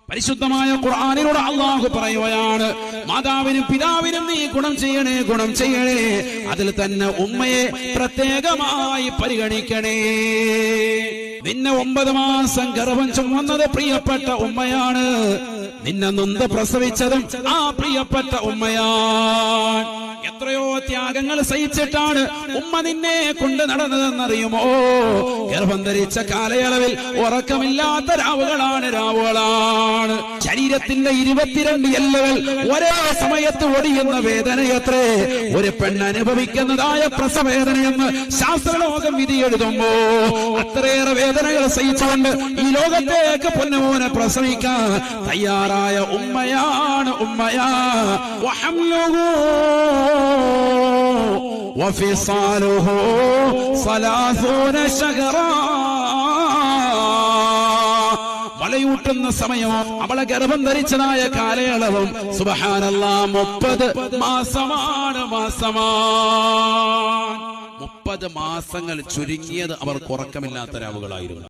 പരിശുദ്ധമായ ഖുർആനിലൂടെ അല്ലാഹു പറയുകയാണ്, മാതാവിനും പിതാവിനും നീ ഗുണം ചെയ്യണേ, ഗുണം ചെയ്യണേ. അതിൽ തന്നെ ഉമ്മയെ പ്രത്യേകമായി പരിഗണിക്കണേ. നിന്നെ 9 മാസം ഗർഭം ചുമന്നത് പ്രിയപ്പെട്ട ഉമ്മയാണ്. നിന്നെ നൊന്ത് പ്രസവിച്ചതും ആ പ്രിയപ്പെട്ട ഉമ്മയാണ്. എത്രയോ ത്യാഗങ്ങൾ സഹിച്ചിട്ടാണ് ഉമ്മ നിന്നെ കൊണ്ട് നടന്നതെന്നറിയുമോ? ഗർഭം ധരിച്ച കാലയളവിൽ ഉറക്കമില്ലാത്ത രാവുകളാണ്. ശരീരത്തിന്റെ 22 എല്ലുകൾ ഒരേ സമയത്ത് ഒടിയുന്ന വേദനയത്രേ ഒരു പെണ്ണ് അനുഭവിക്കുന്നതായ പ്രസവേദനയെന്ന് ശാസ്ത്രലോകം വിധി എഴുതുമ്പോ അത്രയേറെ വേദനകൾ സഹിച്ചുകൊണ്ട് ഈ ലോകത്തേക്ക് പൊന്നുമോനെ പ്രസവിക്കാൻ തയ്യാറായ ഉമ്മയാണ് وفصاله 30 شهرا. വളയൂട്ടുന്ന സമയവും അവളെ ഗർഭം ധരിച്ചതായ കാലയളവും സുബ്ഹാനല്ലാഹ് 30 മാസമാണ്. 30 മാസങ്ങൾ ചുരുങ്ങിയത് അവർക്ക് ഉറക്കമില്ലാത്ത രാവുകളായിരുന്നു.